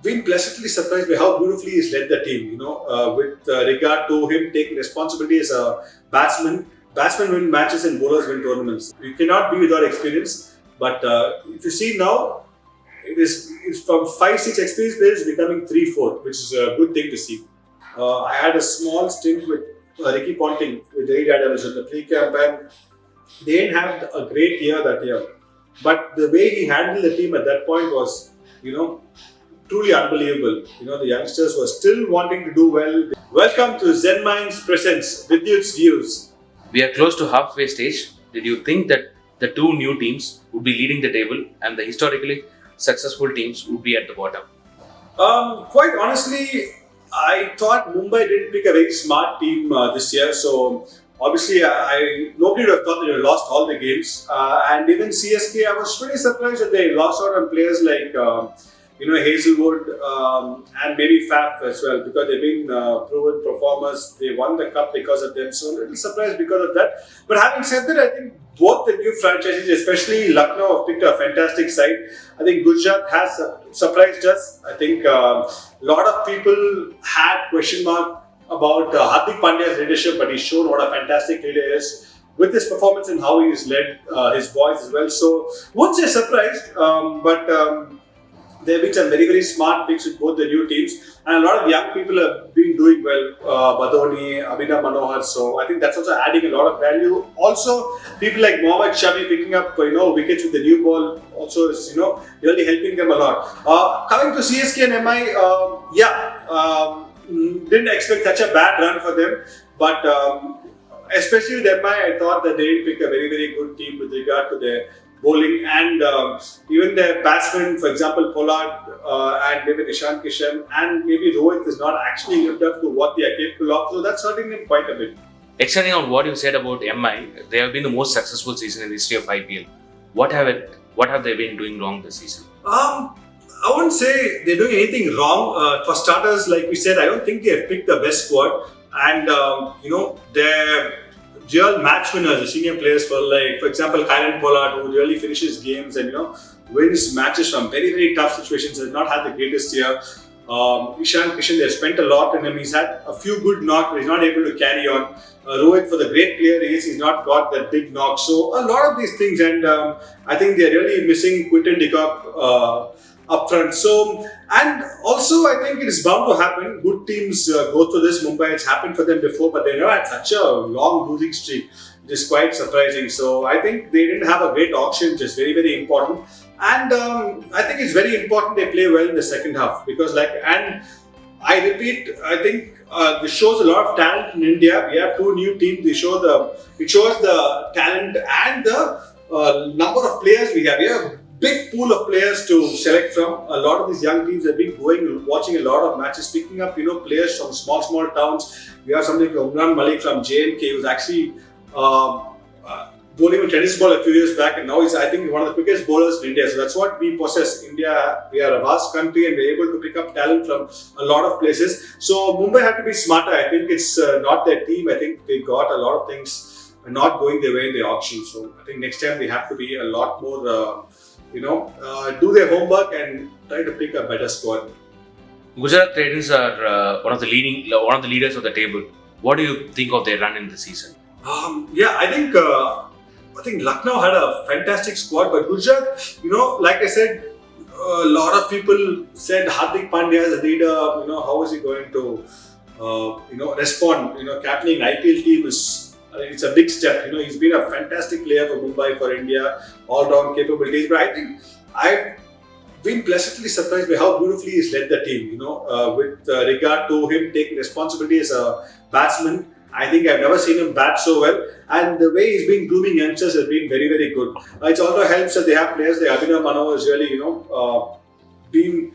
been pleasantly surprised by how beautifully he's led the team. With regard to him taking responsibility as a batsman. Batsmen win matches and bowlers win tournaments. You cannot be without experience. But if you see now, it's from 5-6 experienced players becoming 3-4, which is a good thing to see. I had a small stint with Ricky Ponting with Delhi Daredevils in the pre-camp, and they didn't have a great year that year. But the way he handled the team at that point was, truly unbelievable. The youngsters were still wanting to do well. Welcome to Zenminds presents Vidyut's Views. We are close to halfway stage. Did you think that the two new teams would be leading the table and the historically successful teams would be at the bottom? Quite honestly, I thought Mumbai didn't pick a very smart team this year. So obviously, nobody would have thought they would have lost all the games. And even CSK, I was pretty surprised that they lost out on players like Hazelwood and maybe Faf as well, because they've been proven performers. They won the cup because of them, so a little surprised because of that. But having said that, I think both the new franchises, especially Lucknow, have picked a fantastic side. I think Gujarat has surprised us. I think a lot of people had question mark about Hardik Pandya's leadership, but he's shown what a fantastic leader he is with his performance and how he's led his boys as well. So, wouldn't say surprised, but there have been some very, very smart picks with both the new teams, and a lot of young people have been doing well. Badoni, Abhinav Manohar, so I think that's also adding a lot of value. Also, people like Mohammad Shami picking up wickets with the new ball also is really helping them a lot. Coming to CSK and MI, didn't expect such a bad run for them, but especially with MI, I thought that they did pick a very, very good team with regard to their bowling and even their batsmen, for example, Pollard and maybe Ishan Kishan and maybe Rohit is not actually lived up to what they are capable of. So that's hurting them quite a bit. Extending on what you said about MI, they have been the most successful season in the history of IPL. What have they been doing wrong this season? I wouldn't say they're doing anything wrong. For starters, like we said, I don't think they have picked the best squad, and their real match winners, the senior players, for example, Kylan Pollard, who really finishes games and wins matches from very, very tough situations, has not had the greatest year. Ishan Kishan, they have spent a lot on him. He's had a few good knocks, but he's not able to carry on. Rohit, for the great player he is, he's not got that big knock. So a lot of these things, and I think they're really missing Quinton de Kock up front. So, and also I think it is bound to happen. Good teams go through this. Mumbai, it's happened for them before, but they never had such a long losing streak. It is quite surprising. So I think they didn't have a great auction, which is very, very important. And I think it's very important they play well in the second half, because and I repeat, I think this shows a lot of talent in India. We have two new teams. It shows the talent and the number of players we have. We have big pool of players to select from. A lot of these young teams have been watching a lot of matches, picking up players from small towns. We have something like Umran Malik from JNK, who's actually bowling a tennis ball a few years back, and now he's, I think, one of the quickest bowlers in India. So that's what we possess. India, we are a vast country, and we're able to pick up talent from a lot of places. So Mumbai had to be smarter. I think it's not their team. I think they got a lot of things not going their way in the auction. So I think next time they have to be a lot more do their homework and try to pick a better squad. Gujarat Titans are one of the leaders of the table. What do you think of their run in the season? I think Lucknow had a fantastic squad, but Gujarat, like I said, a lot of people said Hardik Pandya as a leader. How is he going to, respond? Captaining an IPL team it's a big step. He's been a fantastic player for Mumbai, for India, all-round capabilities. But I think I've been pleasantly surprised by how beautifully he's led the team. With regard to him taking responsibility as a batsman, I think I've never seen him bat so well. And the way he's been grooming youngsters has been very, very good. It also helps that they have players like Abhinav Manohar has really, been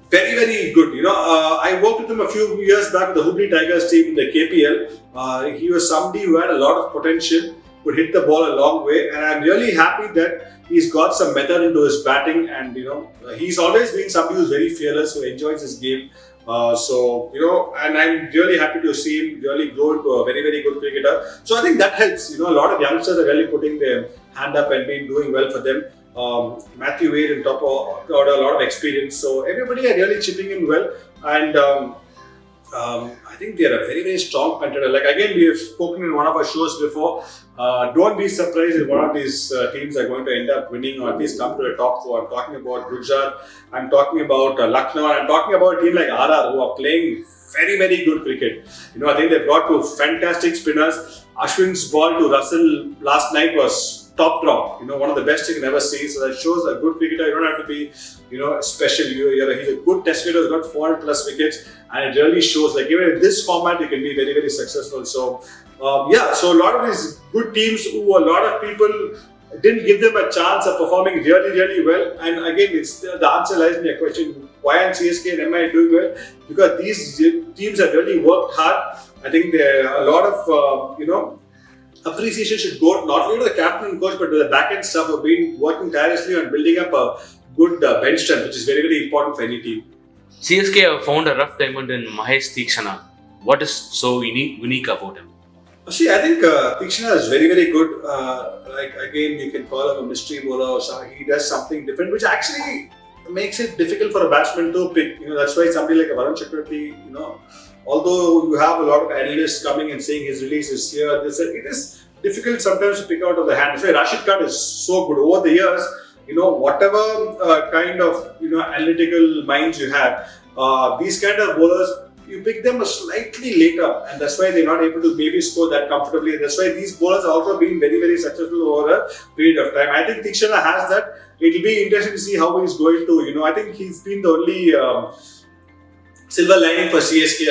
very, very good. I worked with him a few years back with the Hubli Tigers team in the KPL. He was somebody who had a lot of potential, could hit the ball a long way, and I'm really happy that he's got some method into his batting, and he's always been somebody who's very fearless, who enjoys his game. And I'm really happy to see him really grow into a very, very good cricketer. So I think that helps. A lot of youngsters are really putting their hand up and been doing well for them. Matthew Wade in top order, a lot of experience. So everybody are really chipping in well, and I think they are a very, very strong contender. Like again, we have spoken in one of our shows before. Don't be surprised if one of these teams are going to end up winning or at least come to the top four. I'm talking about Gujarat, I'm talking about Lucknow, I'm talking about a team like RR who are playing very, very good cricket. I think they've got two fantastic spinners. Ashwin's ball to Russell last night was top drop. One of the best you can ever see. So that shows a good cricketer. You don't have to be, special. He's a good test cricketer. He's got 400 plus wickets, and it really shows. Like even in this format, you can be very, very successful. So so a lot of these good teams who a lot of people didn't give them a chance of performing really, really well. And again, it's the answer lies in your question: why aren't CSK and MI doing well? Because these teams have really worked hard. I think there are a lot of appreciation should go not only to the captain and coach but to the back end staff who have been working tirelessly on building up a good bench strength, which is very, very important for any team. CSK have found a rough diamond in Mahesh Theekshana. What is so unique about him? See, I think Theekshana is very, very good. Again, you can call him a mystery bowler. So he does something different, which actually makes it difficult for a batsman to pick. That's why somebody like Varun Chakravarti, although you have a lot of analysts coming and saying his release is here, it is difficult sometimes to pick out of the hand. That's why Rashid Khan is so good. Over the years, whatever kind of analytical minds you have, these kind of bowlers, you pick them slightly later, and that's why they're not able to maybe score that comfortably. And that's why these bowlers are also being very, very successful over a period of time. I think Theekshana has that. It'll be interesting to see how he's going to. I think he's been the only silver lining for CSK.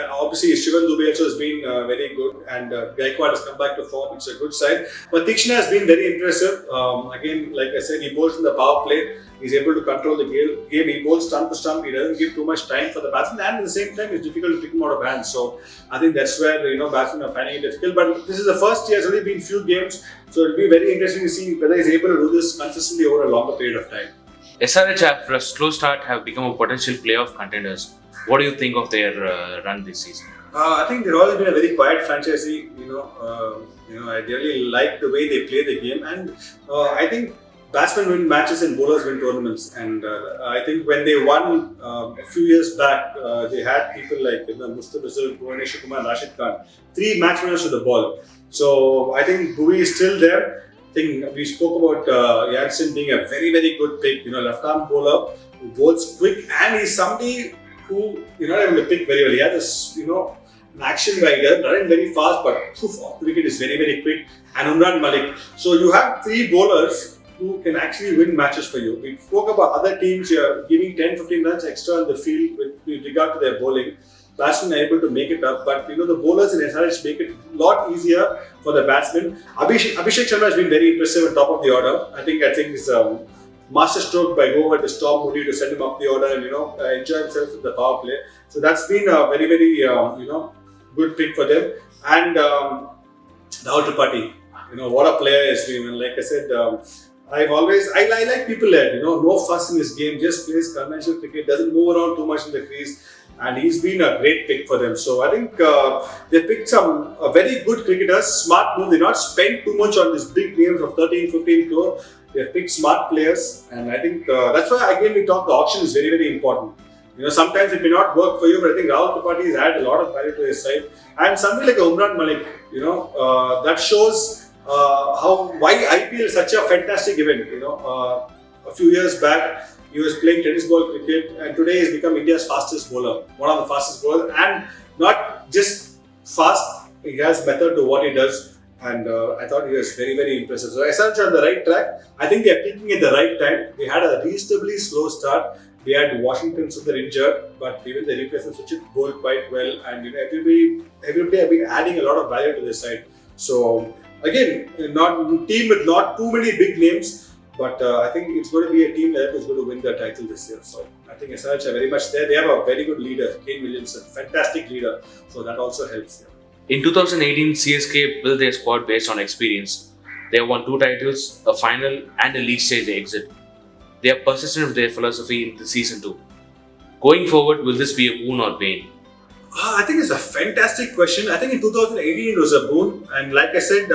Obviously, Shivan Dubey also has been very good, and Gaikwad has come back to form. It's a good side. But Theekshana has been very impressive. Again, like I said, he bowls in the power play. He's able to control the game. He bowls stump to stump. He doesn't give too much time for the batsman, and at the same time, it's difficult to pick him out of hands. So I think that's where batsmen are finding it difficult. But this is the first year. It's only been few games, so it'll be very interesting to see whether he's able to do this consistently over a longer period of time. SRH after a slow start have become a potential playoff contenders. What do you think of their run this season? I think they've always been a very quiet franchisee. I really like the way they play the game, and I think batsmen win matches and bowlers win tournaments. And I think when they won a few years back, they had people like Mustafa Zul, Bhuvaneswar Kumar, Rashid Khan, 3 match winners to the ball. So I think Bhuvi is still there. I think we spoke about Jansen being a very, very good pick. Left-arm bowler who bowls quick, and he's somebody who you're not able to pick very well. He has this, an action guy. He doesn't run very fast, but off the wicket is very, very quick. And Umran Malik. So you have 3 bowlers who can actually win matches for you. We spoke about other teams here giving 10-15 runs extra in the field with regard to their bowling. Batsmen are able to make it up, but the bowlers in SRH make it a lot easier for the batsmen. Abhishek Sharma has been very impressive on top of the order. I think it's master stroke by going to Storm Moody to send him up the order and enjoy himself with the power play. So that's been a very, very good pick for them. And Rahul Tripathi, what a player he's been. And like I said, I like people there. No fuss in his game, just plays conventional cricket, doesn't move around too much in the crease, and he's been a great pick for them. So I think they picked some very good cricketers, smart move. They not spent too much on these big names of 13-15 crore. They have picked smart players, and I think that's why again we talk the auction is very, very important. Sometimes it may not work for you, but I think Rahul Tripathi has added a lot of value to his side. And somebody like Umran Malik, that shows why IPL is such a fantastic event. A few years back he was playing tennis ball cricket, and today he's become India's fastest bowler, one of the fastest bowlers, and not just fast. He has method to what he does. And I thought he was very, very impressive. So SRH are on the right track. I think they are peaking at the right time. They had a reasonably slow start. They had Washington Sundar injured, but even the replacement Suchit bowled quite well. And everybody have been adding a lot of value to this side. So again, team with not too many big names, but I think it's going to be a team that is going to win the title this year. So I think SRH are very much there. They have a very good leader, Kane Williamson, fantastic leader. So that also helps them. In 2018, CSK built their squad based on experience. They have won 2 titles, a final and a league stage exit. They are persistent with their philosophy in the season 2. Going forward, will this be a boon or bane? I think it's a fantastic question. I think in 2018 it was a boon, and like I said,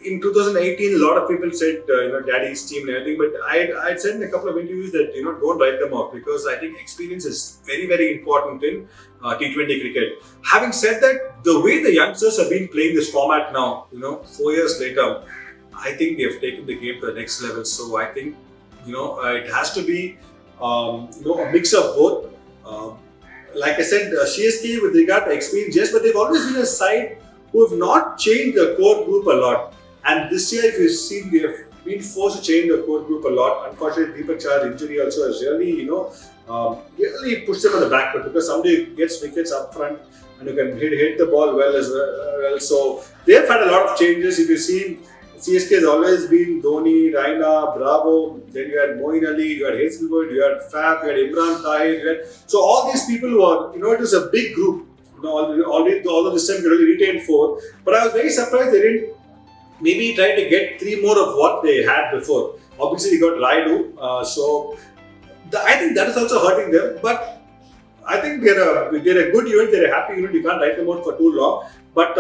in 2018, a lot of people said, daddy's team and everything, but I'd said in a couple of interviews that, don't write them off, because I think experience is very, very important in T20 cricket. Having said that, the way the youngsters have been playing this format now, 4 years later, I think they've taken the game to the next level. So I think, it has to be, a mix of both. Like I said, CSK with regard to experience, yes, but they've always been a side who have not changed the core group a lot. And this year, if you've seen, they have been forced to change the core group a lot. Unfortunately, Deepak Char's injury also has really, really pushed them on the back foot, because somebody gets wickets up front and you can hit the ball well as well. So they've had a lot of changes. If you've seen, CSK has always been Dhoni, Raina, Bravo, then you had Moeen Ali, you had Hazelwood, you had Fab, you had Imran Tahir, so all these people who are, it was a big group. Although this time they really retained 4, but I was very surprised they didn't maybe try to get 3 more of what they had before. Obviously, they got Raidu, I think that is also hurting them. But I think they're a good unit, they're a happy unit. You can't write them out for too long. But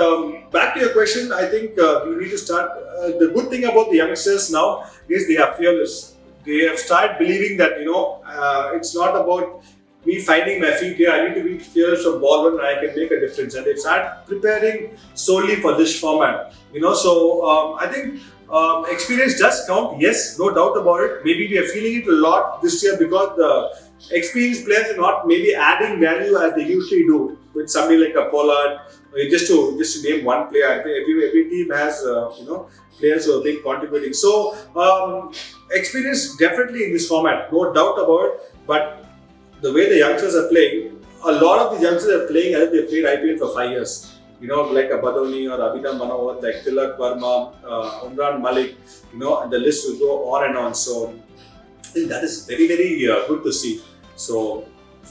back to your question, I think we need to start. The good thing about the youngsters now is they are fearless. They have started believing that it's not about me finding my feet here. I need to be fearless from ball one, and I can make a difference. And they start preparing solely for this format. So I think experience does count. Yes, no doubt about it. Maybe we are feeling it a lot this year because the experienced players are not maybe adding value as they usually do with somebody like a Pollard. Just to name one player, I think every team has players who have been contributing. So experience definitely in this format, no doubt about it. But the way the youngsters are playing, a lot of the youngsters are playing as if they played IPL for 5 years. Like a Badoni or Abhidam Manohar, like Tilak Verma, Umran Malik, and the list will go on and on. So I think that is very, very good to see. So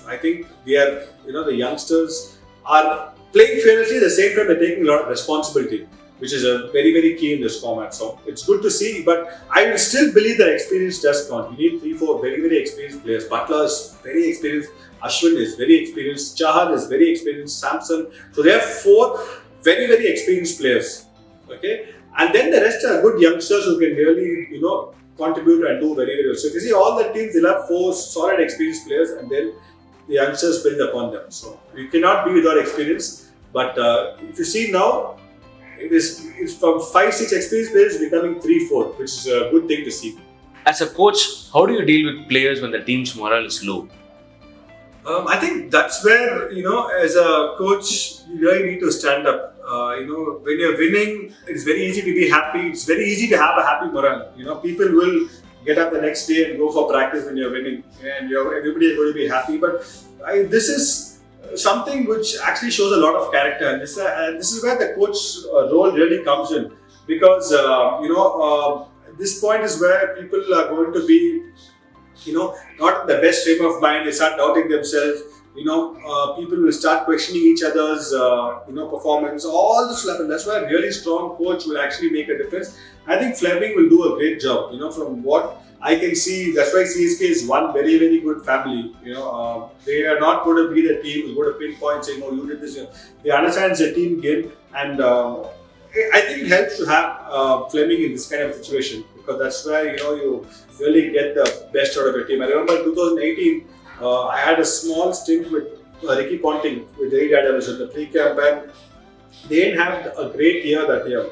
I think we are, the youngsters are playing fearlessly. At the same time, they're taking a lot of responsibility, which is a very, very key in this format. So it's good to see, but I will still believe that experience does count. You need 3-4 very, very experienced players. Butler is very experienced. Ashwin is very experienced. Chahal is very experienced. Samson. So they have 4 very, very experienced players. Okay, and then the rest are good youngsters who can really, contribute and do very, very well. So if you see all the teams, they'll have 4 solid experienced players, and then the youngsters build upon them. So you cannot be without experience. But if you see now, it's from 5-6 experienced players becoming 3-4, which is a good thing to see. As a coach, how do you deal with players when the team's morale is low? I think that's where, as a coach, you really need to stand up. When you're winning, it's very easy to be happy. It's very easy to have a happy morale. People will get up the next day and go for practice when you're winning, and everybody is going to be happy. But this is something which actually shows a lot of character, and this is where the coach role really comes in, because this point is where people are going to be not in the best frame of mind. They start doubting themselves. People will start questioning each other's performance. All this will happen. That's why a really strong coach will actually make a difference. I think Fleming will do a great job. From what I can see, that's why CSK is one very, very good family. They are not going to be the team who's going to pinpoint saying, "Oh, you did this." They understand it's a team game, and I think it helps to have Fleming in this kind of situation, because that's where you really get the best out of your team. I remember in 2018, I had a small stint with Ricky Ponting with David Adams in the pre-camp, and they didn't have a great year that year.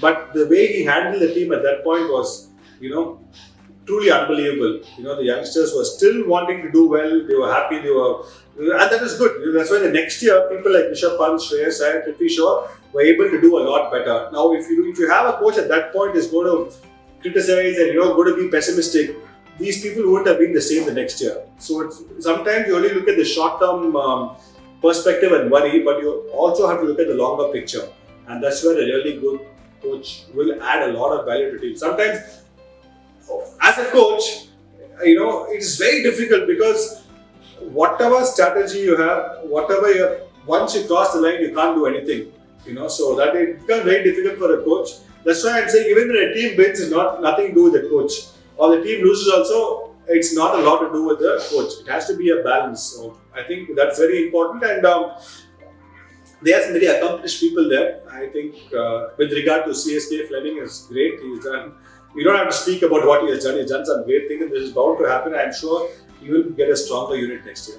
But the way he handled the team at that point was, truly unbelievable. The youngsters were still wanting to do well. They were happy. And that is good. That's why the next year, people like Rishabh Pant, Shreyas Iyer, Prithvi Shaw were able to do a lot better. Now, if you have a coach at that point is going to criticize and going to be pessimistic, these people won't have been the same the next year. So sometimes you only look at the short-term perspective and worry, but you also have to look at the longer picture. And that's where a really good coach will add a lot of value to the team. Sometimes, as a coach, it's very difficult, because whatever strategy you have, once you cross the line, you can't do anything. So that it becomes very difficult for a coach. That's why I'm saying, even when a team wins, it's nothing to do with the coach. Or the team loses also, it's not a lot to do with the coach. It has to be a balance. So I think that's very important. And They have some very accomplished people there. I think with regard to CSK, Fleming is great. He's done. We don't have to speak about what he has done. He's done some great things, and this is bound to happen. I'm sure he will get a stronger unit next year.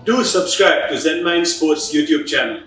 Do subscribe to Zenminds Sports YouTube channel.